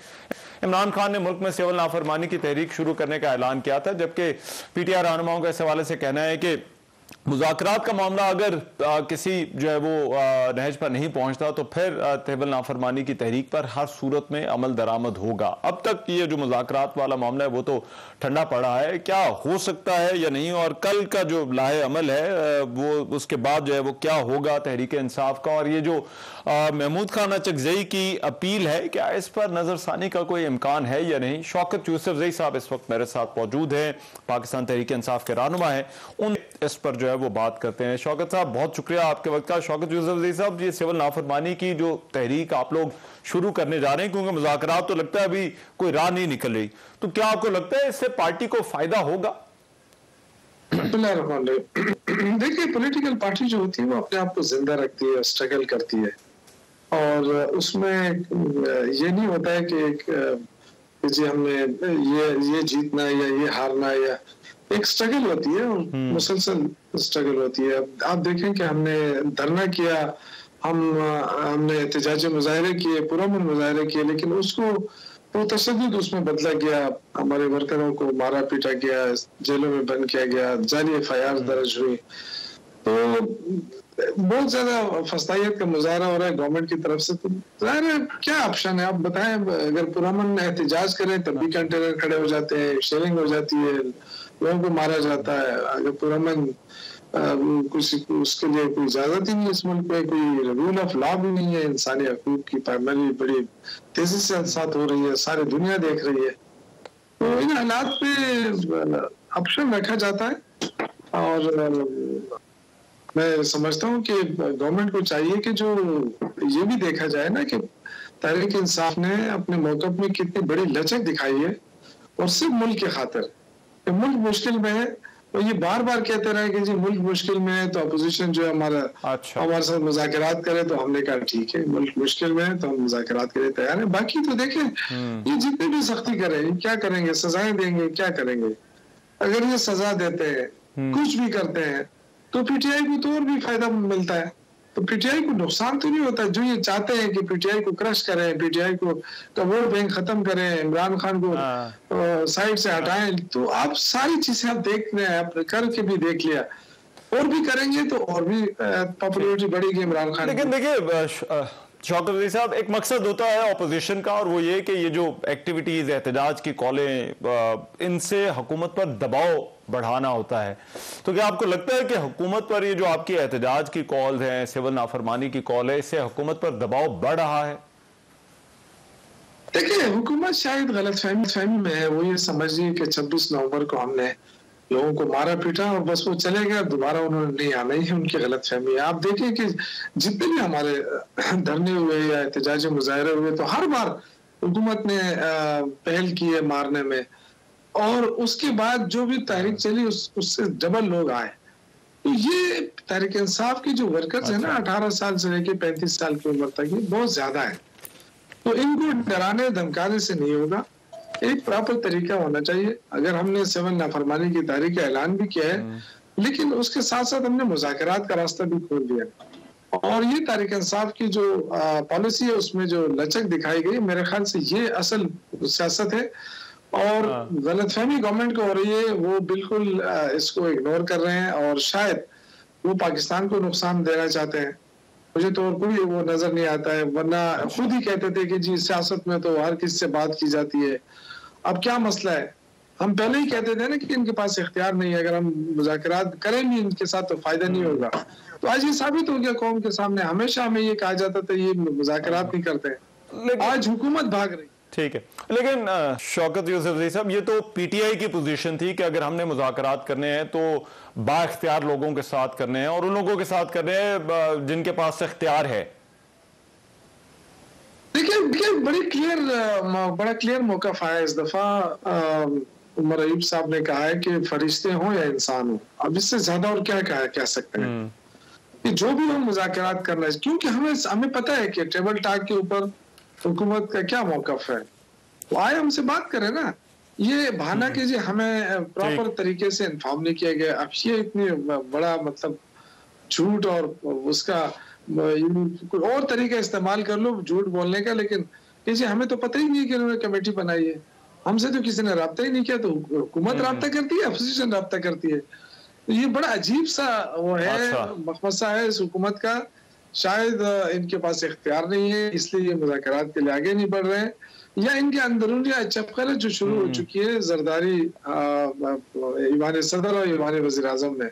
इमरान खान ने मुल्क में सिविल नाफरमानी की तहरीक शुरू करने का ऐलान किया था, जबकि पीटीआई रहनुमाओं का इस हवाले से कहना है कि मुज़ाकरात का मामला अगर किसी जो है वो नहज पर नहीं पहुंचता तो फिर सिविल नाफरमानी की तहरीक पर हर सूरत में अमल दरामद होगा। अब तक ये जो मुज़ाकरात वाला मामला है वो तो ठंडा पड़ा है, क्या हो सकता है या नहीं, और कल का जो लाहे अमल है वो उसके बाद जो है वो क्या होगा तहरीक इंसाफ का। और ये जो महमूद खान अचकज़ई की अपील है, क्या इस पर नजरसानी का कोई इम्कान है या नहीं? शौकत यूसुफजई साहब इस वक्त मेरे साथ मौजूद हैं, पाकिस्तान तहरीक इंसाफ के रहनुमा है, उन इस पर जो है वो बात करते हैं। शौकत साहब बहुत शुक्रिया आपके वक्त का। शौकत यूसुफजई साहब, ये सिविल नाफरमानी की जो तहरीक आप लोग शुरू करने जा रहे हैं, क्योंकि मुज़ाकरात तो लगता है अभी कोई राह नहीं निकल रही, तो क्या आपको लगता है इससे पार्टी को फायदा होगा? देखिए, पॉलिटिकल पार्टी जो होती है वो अपने आप को जिंदा रखती है, स्ट्रगल करती है और उसमें ये नहीं होता है कि जी हमने ये जीतना या ये हारना या एक स्ट्रगल होती है और मुसलसल स्ट्रगल होती है। आप देखें कि हमने धरना किया, हमने एहतजाजी मुजाहरे किए, पुरअमन मुजाहरे किए, लेकिन उसको तो तशद्दुद उसमें बदला गया। हमारे वर्करों को मारा पीटा गया, जेलों में बंद किया गया, जाली FIR दर्ज हुई। तो बहुत ज्यादा फसादियत का मुजाहरा हो रहा है गवर्नमेंट की तरफ से। तो जाहिर है क्या ऑप्शन है, आप बताएं। अगर पुरअमन एहतजाज करें तब भी कंटेनर खड़े हो जाते हैं, शेलिंग हो जाती है, लोगों को मारा जाता है। अगर पुरअमन कुछ उसके लिए कोई इजाजत ही नहीं, इस मुल्क में कोई रूल ऑफ लॉ भी नहीं है, इंसानी हकूक की पायमाली बड़ी तेजी से साथ हो रही है, सारी दुनिया देख रही है। तो इन हालात पे ऑप्शन रखा जाता है और मैं समझता हूँ कि गवर्नमेंट को चाहिए कि जो ये भी देखा जाए ना कि तहरीक इंसाफ ने अपने मौक़िफ़ में कितनी बड़ी लचक दिखाई है, और सिर्फ मुल्क की खातिर। मुल्क मुश्किल में है और ये बार बार कहते रहे कि जी मुल्क मुश्किल में है तो अपोजिशन जो है हमारे साथ मुज़ाकरात करे, तो हमने कहा ठीक है, मुल्क मुश्किल में है तो हम मुज़ाकरात के लिए तैयार हैं। बाकी तो देखें ये जितनी भी सख्ती करें, क्या करेंगे, सजाएं देंगे, क्या करेंगे। अगर ये सजा देते हैं, कुछ भी करते हैं, तो PTI को तो और भी फायदा मिलता है। तो PTI को नुकसान तो नहीं होता। जो ये चाहते हैं कि PTI को क्रश करें, PTI को का वोट बैंक खत्म करें, इमरान खान को साइड से हटाएं, तो आप सारी चीजें आप देख रहे हैं, आप करके भी देख लिया, और भी करेंगे तो और भी पॉपुलरिटी बढ़ेगी इमरान खान। लेकिन देखिए शौकत अली साहब, एक मकसद होता है अपोजिशन का, और वो ये कि ये जो एक्टिविटीज एहतजाज की कॉलें, इनसे हुकूमत पर दबाव बढ़ाना होता है। तो क्या आपको लगता है कि हुकूमत पर ये जो आपकी एहतजाज की कॉल है, सिविल नाफरमानी की कॉल है, इससे हुकूमत पर दबाव बढ़ रहा है? देखिए, हुकूमत शायद गलतफहमी में है। वो ये समझिए कि 26 नवंबर को हमने लोगों को मारा पीटा और बस वो चले गए, दोबारा उन्होंने नहीं आना, ही उनकी गलतफहमी है। आप देखिए कि जितने भी हमारे धरने हुए या एहतजाजी मुजाहरे हुए, तो हर बार हुकूमत ने पहल की है मारने में, और उसके बाद जो भी तहरीक चली उससे डबल लोग आए। तो ये तहरीक इंसाफ की जो वर्कर्स है ना, 18 साल से लेकर 35 साल की उम्र तक, ये बहुत ज्यादा है। तो इनको डराने धमकाने से नहीं होगा, एक प्रॉपर तरीका होना चाहिए। अगर हमने सिविल नाफरमानी की तारीख का ऐलान भी किया है, लेकिन उसके साथ साथ हमने मुज़ाकरात का रास्ता भी खोल दिया, और ये तहरीक इंसाफ की जो पॉलिसी है उसमें जो लचक दिखाई गई, मेरे ख्याल से ये असल सियासत है। और गलतफहमी गवर्नमेंट को हो रही है, वो बिल्कुल इसको इग्नोर कर रहे हैं, और शायद वो पाकिस्तान को नुकसान देना चाहते हैं। मुझे तो और कोई वो नजर नहीं आता है, वरना खुद ही कहते थे कि जी सियासत में तो हर किसी से बात की जाती है। अब क्या मसला है, हम पहले ही कहते थे ना कि इनके पास इख्तियार नहीं है, अगर हम मुज़ाकरात करेंगे इनके साथ तो फायदा नहीं होगा। तो आज ये साबित हो गया कौम के सामने। हमेशा हमें ये कहा जाता था ये मुज़ाकरात नहीं करते, आज हुकूमत भाग रही। ठीक है, लेकिन शौकत यूसुफ जी साहब, ये तो PTI की पोजीशन थी कि अगर हमने मुज़ाकरात करने हैं तो बाइख्तियार लोगों के साथ करने हैं, और उन लोगों के साथ करने हैं जिनके पास इख्तियार है। देखिए बड़ा क्लियर मौक़िफ़ आया इस दफा। उमर अयूब साहब ने कहा है कि फरिश्ते हों या इंसान हो, अब इससे ज्यादा और क्या कह सकते हैं कि जो भी हम मुज़ाकरात करना है, क्योंकि हमें पता है कि टेबल टॉक के ऊपर हुकूमत का क्या मौक़िफ़ है। तो आए हमसे बात करें ना, ये बहाना कीजिए हमें प्रॉपर तरीके से इन्फॉर्म नहीं किया गया। अब ये इतनी बड़ा मतलब झूठ, और उसका कोई और तरीका इस्तेमाल कर लो झूठ बोलने का, लेकिन कीजिए हमें तो पता ही नहीं कि उन्होंने कमेटी बनाई है, हमसे तो किसी ने राब्ता ही नहीं किया। तो हुकूमत राब्ता करती है, अपोजिशन राब्ता करती है। तो ये बड़ा अजीब सा वो है, मखमसा है इस हुकूमत का। शायद इनके पास इख्तियार नहीं है, इसलिए ये मुज़ाकरात के लिए आगे नहीं बढ़ रहे हैं, या इनके अंदरूनी चपकल जो शुरू हो चुकी है जरदारी ईवान सदर और ईवान वज़ीर आज़म में।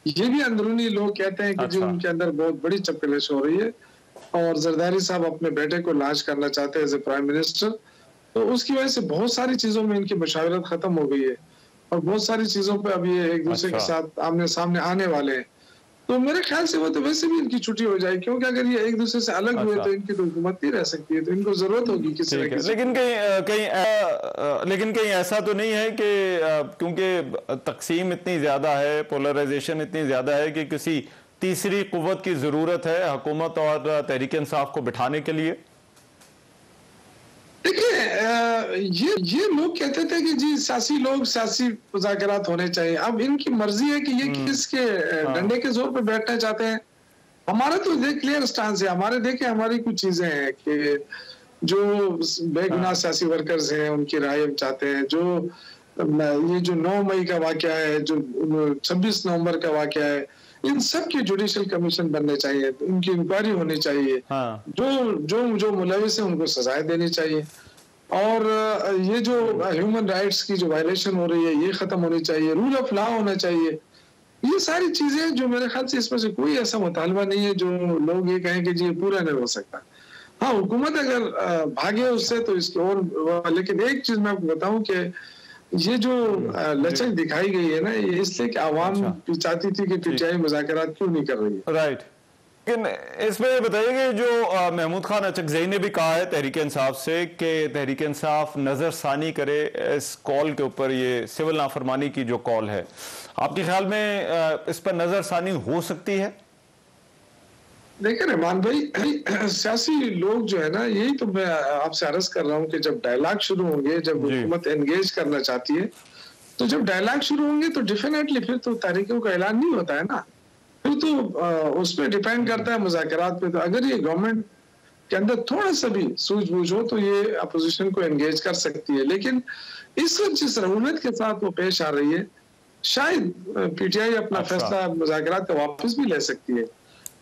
ये भी अंदरूनी लोग कहते हैं कि जी उनके अंदर बहुत बड़ी चपकलिश हो रही है, और जरदारी साहब अपने बेटे को लॉन्च करना चाहते हैं एज ए प्राइम मिनिस्टर। तो उसकी वजह से बहुत सारी चीजों में इनकी मुशावरत खत्म हो गई है, और बहुत सारी चीजों पे अब ये एक दूसरे के साथ आमने सामने आने वाले हैं। तो मेरे ख्याल से वो तो वैसे भी इनकी छुट्टी हो जाएगी, क्योंकि अगर ये एक दूसरे से अलग हुए तो इनकी तो हुकूमत नहीं रह सकती है, तो इनको जरूरत होगी किसी न किसी। लेकिन कहीं ऐसा तो नहीं है कि क्योंकि तकसीम इतनी ज्यादा है, पोलराइजेशन इतनी ज्यादा है कि किसी तीसरी कुव्वत की जरूरत है हुकूमत और तहरीक इंसाफ को बिठाने के लिए? देखिए ये लोग कहते थे कि जी सियासी मुज़ाकरात होने चाहिए। अब इनकी मर्जी है कि ये किसके डंडे के जोर पे बैठना चाहते हैं। हमारा तो क्लियर स्टांस है, हमारी कुछ चीजें हैं कि जो बेगुनाह सियासी वर्कर्स हैं उनकी राय हम चाहते हैं। जो ये जो 9 मई का वाकया है, जो 26 नवंबर का वाकया है, इन सब की जुडिशियल कमीशन बनने चाहिए, उनकी इंक्वायरी होनी चाहिए। जो मुलविस है उनको सजाएं देनी चाहिए, और ये जो ह्यूमन राइट्स की जो वायलेशन हो रही है ये खत्म होनी चाहिए, रूल ऑफ लॉ होना चाहिए। ये सारी चीजें जो मेरे ख्याल से इसमें से कोई ऐसा मुतालबा नहीं है जो लोग ये कहें कि जी पूरा नहीं हो सकता। हाँ, हुकूमत अगर भागे उससे तो इसकी और, लेकिन एक चीज मैं आपको बताऊं कि ये जो लचक दिखाई गई है ना, ये इसलिए कि आवाम चाहती थी कि पीटीआई मुज़ाकरात क्यों नहीं कर रही है। राइट। लेकिन इसमें बताइए कि जो महमूद खान अचकज़ई ने भी कहा है तहरीक इंसाफ से कि तहरीक इंसाफ नज़रसानी करे इस कॉल के ऊपर, ये सिविल नाफरमानी की जो कॉल है, आपके ख्याल में इस पर नज़रसानी हो सकती है? देखिए रहमान भाई, सियासी लोग जो है ना, यही तो मैं आपसे अर्ज कर रहा हूँ कि जब डायलॉग शुरू होंगे, जब हुकूमत एंगेज करना चाहती है, तो जब डायलॉग शुरू होंगे तो डेफिनेटली फिर तो तारीखों का ऐलान नहीं होता है ना, फिर तो उस पर डिपेंड करता है मुज़ाकरात पे। तो अगर ये गवर्नमेंट के अंदर थोड़ा सा भी सूझबूझ हो तो ये अपोजिशन को एंगेज कर सकती है। लेकिन इस वक्त जिस रऊनत के साथ वो पेश आ रही है, शायद पीटीआई अपना फैसला मुज़ाकरात का वापस भी ले सकती है,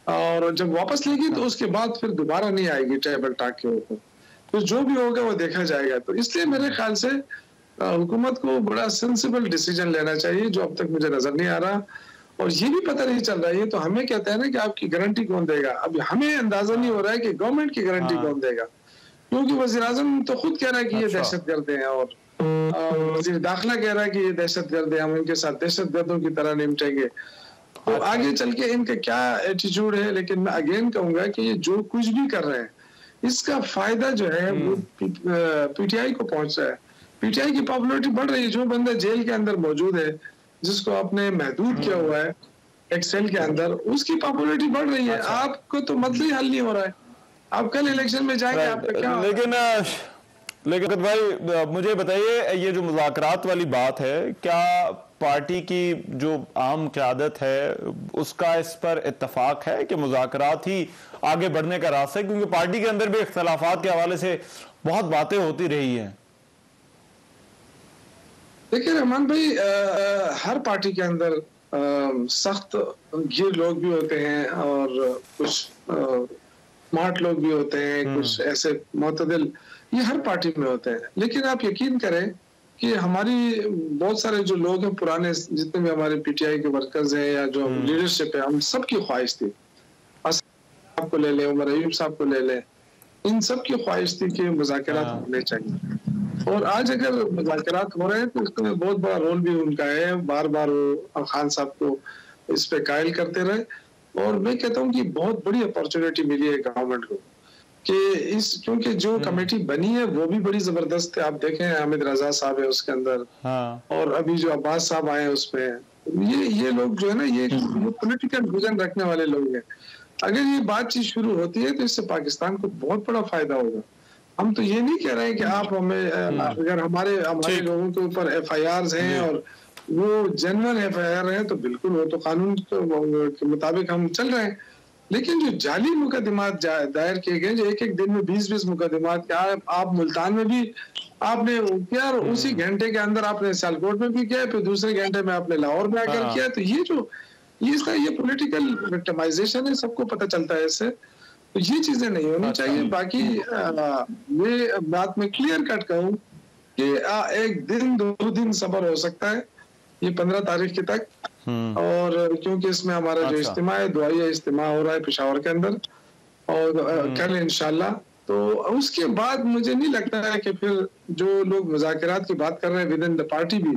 और जब वापस लेगी तो उसके बाद फिर दोबारा नहीं आएगी टेबल टॉक के ऊपर, तो जो भी होगा वो देखा जाएगा। तो इसलिए मेरे ख्याल से हुकूमत को बड़ा सेंसिबल डिसीजन लेना चाहिए, जो अब तक मुझे नजर नहीं आ रहा, और ये भी पता नहीं चल रहा है। ये तो हमें कहते हैं ना कि आपकी गारंटी कौन देगा, अब हमें अंदाजा नहीं हो रहा है कि गवर्नमेंट की गारंटी कौन देगा, क्योंकि वजीर आजम तो खुद कह रहा है कि ये दहशतगर्द हैं, और वजीर दाखिला कह रहा है कि ये दहशतगर्द है, हम इनके साथ दहशतगर्दों की तरह निपटेंगे। तो आगे चल के इनका क्या एटीट्यूड है, लेकिन मैं अगेन कहूंगा कि ये जो कुछ भी कर रहे हैं इसका फायदा जो है वो पीटीआई को पहुंच रहा है। पीटीआई की पॉपुलैरिटी बढ़ रही है। जो बंदा जेल के अंदर मौजूद है, जिसको आपने महदूद किया हुआ है एक सेल के अंदर, उसकी पॉपुलैरिटी बढ़ रही है। आपको तो मतलब ही हल नहीं हो रहा है। आप कल इलेक्शन में जाएंगे, आपका क्या? लेकिन भाई मुझे बताइए, ये जो मुज़ाकरात वाली बात है, क्या पार्टी की जो आम क़यादत है उसका इस पर इत्तफाक है कि मुज़ाकरात ही आगे बढ़ने का रास्ता है? क्योंकि पार्टी के अंदर भी इख्तलाफात के हवाले से बहुत बातें होती रही हैं। देखिए रहमान भाई, हर पार्टी के अंदर सख्त गिर लोग भी होते हैं, और कुछ स्मार्ट लोग भी होते हैं, कुछ ऐसे मोतदिल, ये हर पार्टी में होते हैं। लेकिन आप यकीन करें कि हमारी बहुत सारे जो लोग हैं, पुराने जितने भी हमारे पीटीआई के वर्कर्स हैं या जो लीडरशिप है, हम सबकी ख्वाहिश थी, साहब को ले लें, उमर अयूब साहब को ले लें, इन सब की ख्वाहिश थी कि मुज़ाकरात होने चाहिए। और आज अगर मुज़ाकरात हो रहे हैं तो इसमें बहुत बड़ा रोल भी उनका है। बार बार वो खान साहब को इस पे कायल करते रहे, और मैं कहता हूँ कि बहुत बड़ी अपॉर्चुनिटी मिली है गवर्नमेंट को कि क्योंकि जो कमेटी बनी है वो भी बड़ी जबरदस्त है। आप देखें, हामिद रजा साहब है उसके अंदर, और अभी जो अब्बास साहब आए हैं उसमें, ये लोग जो है ना, ये पॉलिटिकल विजन रखने वाले लोग हैं। अगर ये बातचीत शुरू होती है तो इससे पाकिस्तान को बहुत बड़ा फायदा होगा। हम तो ये नहीं कह रहे हैं कि आप हमें, अगर हमारे लोगों के ऊपर FIRs हैं और वो जेन्युइन FIR हैं तो बिल्कुल वो तो कानून के मुताबिक हम चल रहे हैं। लेकिन जो जाली मुकदमात दायर किए गए, जो एक दिन में 20-20 मुकदमात, आप मुल्तान में भी आपने किया और उसी घंटे के अंदर आपने सियालकोट में भी किया, फिर दूसरे घंटे में आपने लाहौर में आकर किया। तो ये पॉलिटिकल विक्टिमाइजेशन है, सबको पता चलता है इससे। तो ये चीजें नहीं होनी चाहिए। बाकी ये बात में क्लियर कट कहूँ कि एक दिन 2 दिन सब्र हो सकता है, ये 15 तारीख के तक, और क्योंकि इसमें हमारा जो इज्तिमा है, दुआई इज्तिमा हो रहा है पेशावर के अंदर, और कल इंशाल्लाह, तो उसके बाद मुझे नहीं लगता है कि फिर जो लोग मुज़ाकरात की बात कर रहे हैं विद इन द पार्टी भी,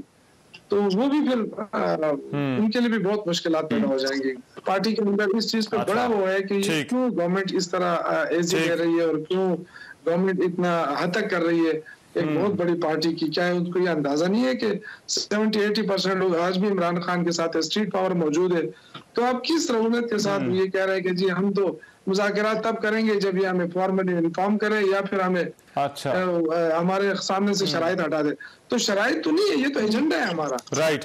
तो वो भी फिर उनके लिए भी बहुत मुश्किलात पैदा हो जाएंगी। पार्टी के अंदर इस चीज पे बड़ा वो है कि क्यों गवर्नमेंट इस तरह एजी ले रही है, और क्यों गवर्नमेंट इतना हद तक कर रही है। एक बहुत बड़ी पार्टी की, क्या है उनको ये अंदाजा नहीं है कि 70-80% लोग आज भी इमरान खान के साथ स्ट्रीट पावर मौजूद है। तो आप किस रहुनत के साथ ये कह रहे हैं कि जी हम तो मुज़ाकरात तब करेंगे जब ये हमें फॉर्मली इन्फॉर्म करे या फिर हमें अच्छा हमारे सामने से शराइत हटा दे। तो शराइत तो नहीं है, ये तो एजेंडा है हमारा। राइट,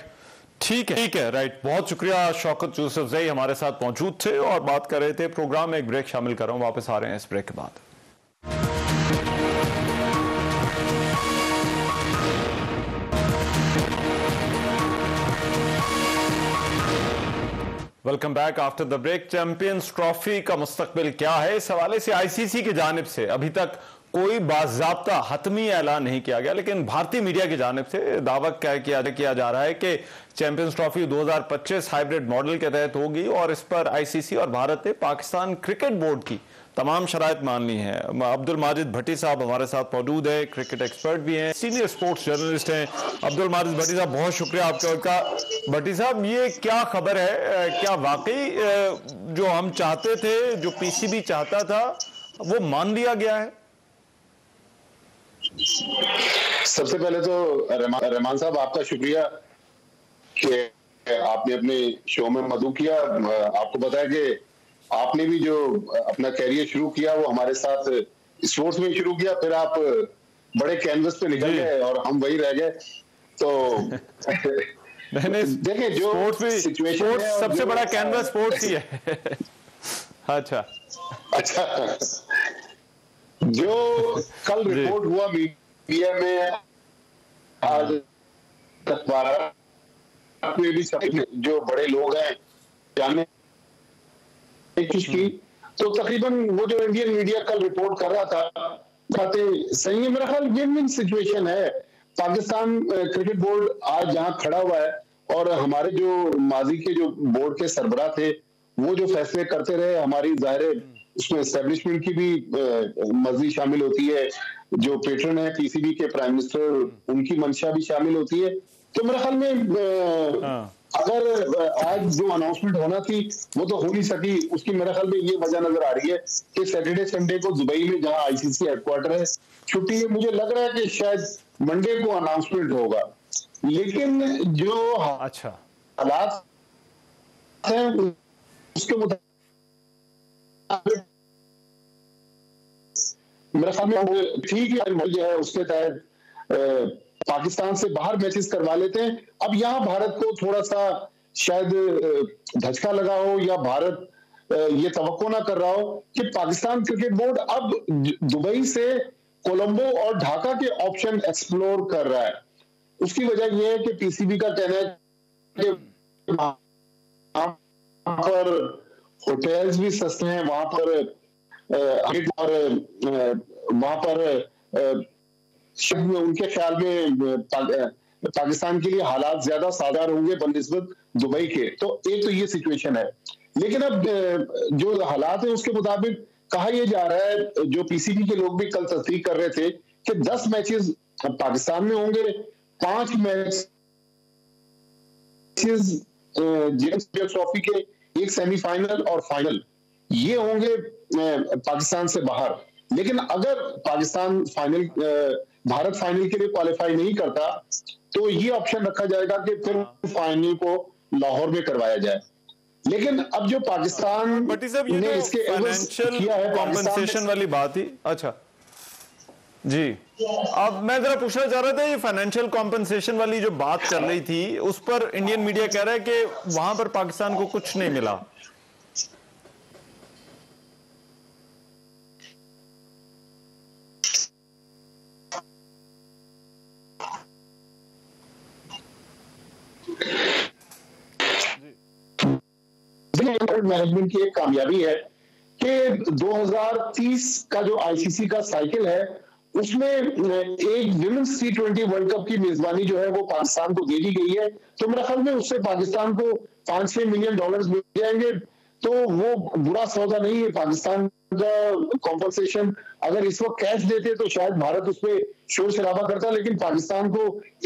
ठीक है, राइट। बहुत शुक्रिया। शौकत यूसुफजई हमारे साथ मौजूद थे और बात कर रहे थे। प्रोग्राम में एक ब्रेक शामिल कर रहा हूं, वापस आ रहे हैं इस ब्रेक के बाद। Welcome back after the break. Champions Trophy का मुस्तकबिल क्या है, इस हवाले से आईसीसी की जानिब से अभी तक कोई बाज़ाब्ता हतमी ऐलान नहीं किया गया, लेकिन भारतीय मीडिया की जानिब से दावा किया जा रहा है कि चैंपियंस ट्रॉफी 2025 हाइब्रिड मॉडल के तहत होगी और इस पर आईसीसी और भारत ने पाकिस्तान क्रिकेट बोर्ड की तमाम शराइत मान ली हैं। अब्दुल माजिद भट्टी साहब हमारे साथ मौजूद है, क्रिकेट एक्सपर्ट भी हैं, सीनियर स्पोर्ट्स जर्नलिस्ट हैं। अब्दुल माजिद भट्टी साहब, बहुत शुक्रिया आपका। भट्टी साहब, ये क्या खबर है, क्या वाकई जो हम चाहते थे, जो पीसीबी चाहता था, वो मान लिया गया है? सबसे पहले तो रहमान साहब आपका शुक्रिया कि आपने अपने शो में मदऊ किया। आपको पता है कि आपने भी जो अपना कैरियर शुरू किया वो हमारे साथ स्पोर्ट्स में शुरू किया, फिर आप बड़े कैनवस पे निकल गए और हम वही रह गए। तो देखें जो सिचुएशन है, सबसे बड़ा कैनवस स्पोर्ट्स ही है। अच्छा, जो कल रिपोर्ट हुआ मीडिया में, आज अखबार में भी जो बड़े लोग हैं जानने की, तो तकरीबन वो जो इंडियन मीडिया कल रिपोर्ट कर रहा था, बातें सही है। मेरा ख्याल विन विन सिचुएशन है। पाकिस्तान क्रिकेट बोर्ड आज जहां खड़ा हुआ है और हमारे जो माजी के जो बोर्ड के सरबराह थे वो जो फैसले करते रहे, हमारी जाहिर उसमें एस्टेब्लिशमेंट की भी मर्जी शामिल होती है, जो पेट्रन है पीसीबी के प्राइम मिनिस्टर उनकी मंशा भी शामिल होती है। तो मेरे ख्याल में अगर आज जो अनाउंसमेंट होना थी वो तो हो नहीं सकी, उसकी मेरे ख्याल में ये वजह नजर आ रही है कि सैटरडे संडे को दुबई में जहां आईसीसी हेडक्वार्टर है छुट्टी है, मुझे लग रहा है कि शायद मंडे को अनाउंसमेंट होगा। लेकिन जो हालात हैं उसके मुताबिक मेरे ख्याल में ठीक है, जो है उसके तहत पाकिस्तान से बाहर मैचेस करवा लेते हैं। अब यहाँ भारत को थोड़ा सा शायद धचका लगा हो या भारत ये तवक्को ना कर रहा हो कि पाकिस्तान क्रिकेट बोर्ड अब दुबई से कोलंबो और ढाका के ऑप्शन एक्सप्लोर कर रहा है। उसकी वजह यह है कि पीसीबी का कहना है कि वहां पर होटल्स भी सस्ते हैं, वहां पर उनके ख्याल में पाकिस्तान के लिए हालात ज्यादा साधार होंगे बनिस्बत दुबई के। तो एक तो ये सिचुएशन है। लेकिन अब जो हालात है उसके मुताबिक कहा यह जा रहा है, जो पीसीबी के लोग भी कल तस्दीक कर रहे थे कि 10 मैचेस पाकिस्तान में होंगे, 5 मैच जेम्स ट्रॉफी के, एक सेमीफाइनल और फाइनल, ये होंगे पाकिस्तान से बाहर। लेकिन अगर पाकिस्तान भारत फाइनल के लिए क्वालिफाई नहीं करता तो ये ऑप्शन रखा जाएगा कि फिर फाइनल को लाहौर में करवाया जाए। लेकिन अब जो पाकिस्तान ने इसके फाइनेंशियल कॉम्पनसेशन वाली बात ही, अच्छा जी, अब मैं जरा पूछना चाह रहा था, ये फाइनेंशियल कॉम्पनसेशन वाली जो बात चल रही थी उस पर इंडियन मीडिया कह रहा है कि वहां पर पाकिस्तान को कुछ नहीं मिला। मैनेजमेंट की एक कामयाबी है कि 2030 का जो आईसीसी का साइकिल है उसमें एक विमेंस T20 वर्ल्ड कप की मेजबानी जो है वो पाकिस्तान को दे दी गई है। तो मेरे ख्याल में उससे पाकिस्तान को $5-6 मिलियन मिल जाएंगे, तो वो बुरा सौदा नहीं है। पाकिस्तान का कॉम्पनसेशन अगर इस वक्त कैश देते तो शायद भारत उस पर शोर शराबा करता, लेकिन पाकिस्तान को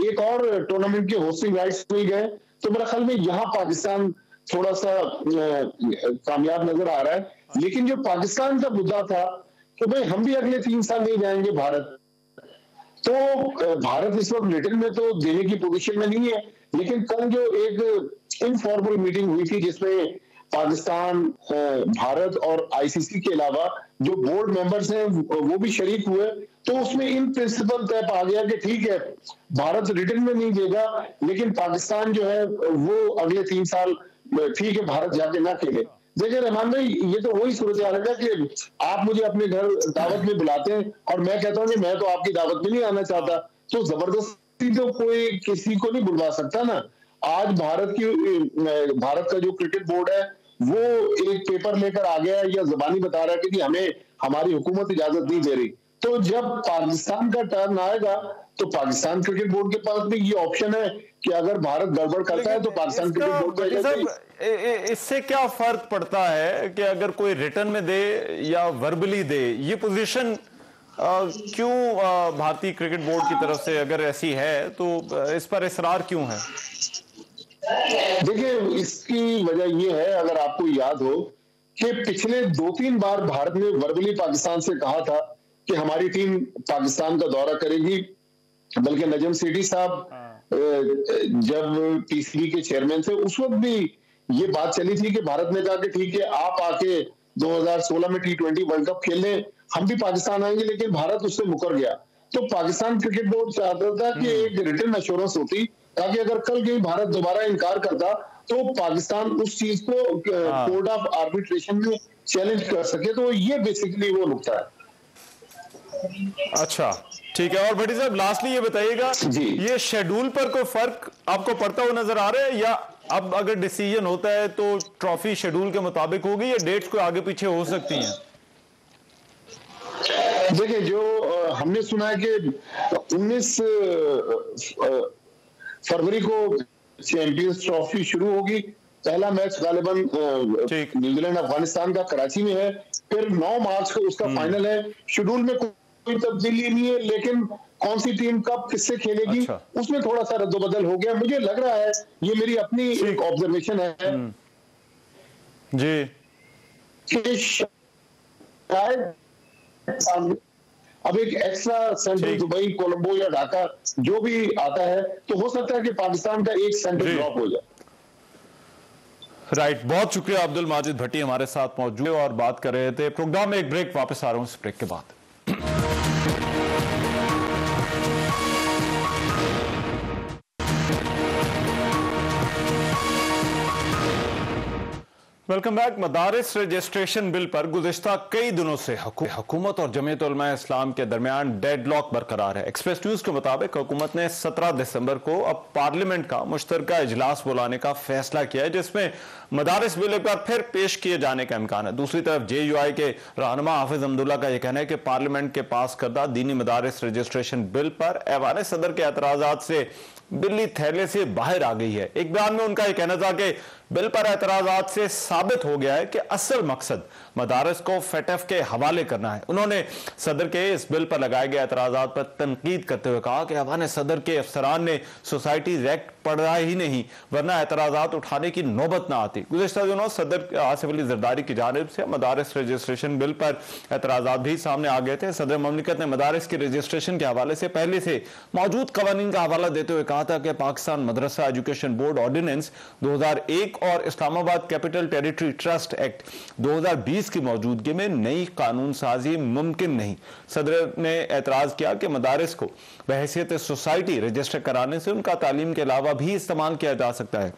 एक और टूर्नामेंट के होस्टिंग राइट्स मिल गए। तो मेरे ख्याल में यहाँ पाकिस्तान थोड़ा सा कामयाब नजर आ रहा है। लेकिन जो पाकिस्तान का मुद्दा था कि भाई हम भी अगले 3 साल नहीं जाएंगे भारत, तो भारत इस वक्त रिटर्न में तो देने की पोजीशन में नहीं है, लेकिन कल जो एक इनफॉर्मल मीटिंग हुई थी जिसमें पाकिस्तान, भारत और आईसीसी के अलावा जो बोर्ड मेंबर्स हैं वो भी शरीक हुए, तो उसमें इन प्रिंसिपल तय पा गया कि ठीक है भारत रिटर्न में नहीं देगा, लेकिन पाकिस्तान जो है वो अगले 3 साल ठीक है भारत जाके ना खेले। देखिए रहमान भाई, ये तो वही सूरत हाल है कि आप मुझे अपने घर दावत में बुलाते हैं और मैं कहता हूँ कि मैं तो आपकी दावत में नहीं आना चाहता, तो जबरदस्ती तो कोई किसी को नहीं बुलवा सकता ना। आज भारत का जो क्रिकेट बोर्ड है वो एक पेपर लेकर आ गया है या जबानी बता रहा है कि हमें हमारी हुकूमत इजाजत नहीं दे रही, तो जब पाकिस्तान का टर्न आएगा तो पाकिस्तान क्रिकेट बोर्ड के पास भी ये ऑप्शन है कि अगर भारत गड़बड़ करता है तो पाकिस्तान क्रिकेट बोर्ड इससे क्या फर्क पड़ता है कि अगर कोई रिटर्न में दे या वर्बली दे, ये पोजीशन क्यों भारतीय क्रिकेट बोर्ड की तरफ से अगर ऐसी है तो इस पर इसरार क्यों है? देखिए इसकी वजह यह है, अगर आपको याद हो कि पिछले 2-3 बार भारत ने वर्बली पाकिस्तान से कहा था कि हमारी टीम पाकिस्तान का दौरा करेगी, बल्कि नजम सेठी साहब जब पीसीबी के चेयरमैन थे उस वक्त भी ये बात चली थी कि भारत ने कहा कि ठीक है आप आके 2016 में T20 वर्ल्ड कप खेलने, हम भी पाकिस्तान आएंगे, लेकिन भारत उससे मुकर गया। तो पाकिस्तान क्रिकेट बोर्ड चाहता था कि एक रिटर्न एश्योरेंस होती ताकि अगर कल कहीं भारत दोबारा इनकार करता तो पाकिस्तान उस चीज को कोर्ट ऑफ आर्बिट्रेशन में चैलेंज कर सके। तो ये बेसिकली वो नुकता है। अच्छा ठीक है। और भट्टी साहब लास्टली ये बताइएगा, ये शेड्यूल पर कोई फर्क आपको पड़ता हुआ नजर आ रहा है, या अब अगर डिसीजन होता है तो ट्रॉफी शेड्यूल के मुताबिक होगी या डेट्स को आगे पीछे हो सकती हैं? देखिए जो हमने सुना है कि 19 फरवरी को चैंपियंस ट्रॉफी शुरू होगी। पहला मैच गालिबन न्यूजीलैंड अफगानिस्तान का कराची में है, फिर 9 मार्च को उसका फाइनल है। शेड्यूल में कोई तब्दीली नहीं है, लेकिन कौन सी टीम कब किससे खेलेगी उसमें थोड़ा सा रद्दोबदल हो गया। मुझे लग रहा है, ये मेरी अपनी एक ऑब्जर्वेशन है जी, कि शायद अब एक एक्स्ट्रा सेंटर दुबई, कोलंबो या ढाका जो भी आता है, तो हो सकता है कि पाकिस्तान का एक सेंटर ड्रॉप हो जाए। राइट, बहुत शुक्रिया अब्दुल माजिद भट्टी हमारे साथ मौजूद और बात कर रहे थे। प्रोग्राम में एक ब्रेक, वापस आ रहा हूं इस ब्रेक के बाद। Welcome back. मदारिस रजिस्ट्रेशन बिल पर गुज़िश्ता कई दिनों से हुकूमत और जमीयत उलमा इस्लाम के दरमियान डेडलॉक बरकरार है। एक्सप्रेस न्यूज के मुताबिक हुकूमत ने 17 दिसंबर को अब पार्लियामेंट का मुश्तरका इजलास बुलाने का फैसला किया है, जिसमें मदारिस बिल एक बार फिर पेश किए जाने का इम्कान है। दूसरी तरफ JUI के रहनुमा हाफिज अहमदुल्ला का यह कहना है कि पार्लियामेंट के पास करदा दीनी मदारिस रजिस्ट्रेशन बिल पर ऐवान सदर के एतराजात से बिल्ली थैले से बाहर आ गई है। एक बयान में उनका यह कहना था कि बिल पर एतराजात से साबित हो गया है कि असल मकसद मदारस को FATF के हवाले करना है। उन्होंने सदर के इस बिल पर लगाए गए एतराजात पर तनकीद करते हुए कहा कि ऐवान सदर के अफसरान ने सोसाइटीज एक्ट पढ़ा ही नहीं, वरना एतराजात उठाने की नौबत ना आती। गुज़िश्ता दिनों सदर आसिफ अली जरदारी की जानिब से मदारस रजिस्ट्रेशन बिल पर एतराजात भी सामने आ गए थे। सदर ममलिकत ने मदारस के रजिस्ट्रेशन के हवाले से पहले से मौजूद कवानीन का हवाला देते हुए कहा था कि पाकिस्तान मदरसा एजुकेशन बोर्ड ऑर्डिनेंस 2001 और Islamabad capital territory trust act 2020 की मौजूदगी में नई कानून साजी मुमकिन नहीं। सदर ने एतराज किया कि मदारिस को बहैसियत सोसाइटी रजिस्टर कराने से उनका तालीम के अलावा भी इस्तेमाल किया जा सकता है।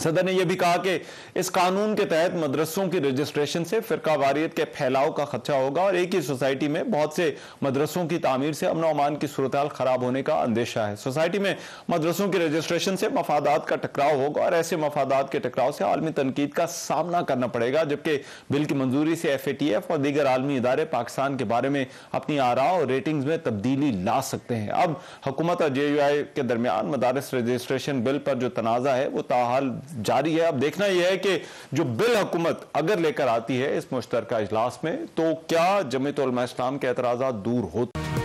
सदर ने यह भी कहा कि इस कानून के तहत मदरसों की रजिस्ट्रेशन से फिरका वारियत के फैलाव का खदशा होगा और एक ही सोसाइटी में बहुत से मदरसों की तामीर से अमन अमान की सूरत खराब होने का अंदेशा है। सोसाइटी में मदरसों की रजिस्ट्रेशन से मफादात का टकराव होगा और ऐसे मफादात के टकराव से आलमी तनकीद का सामना करना पड़ेगा, जबकि बिल की मंजूरी से FATF और दीगर आलमी इदारे पाकिस्तान के बारे में अपनी आरा और रेटिंग्स में तब्दीली ला सकते हैं। अब हुकूमत और JUI के दरमियान मदारिस रजिस्ट्रेशन बिल पर जो तनाज़ा है वो ताहाल जारी है। अब देखना यह है कि जो बिल हुकूमत अगर लेकर आती है इस मुश्तरका इजलास में, तो क्या जमीयत उलमा इस्लाम के एतराज़ात दूर होते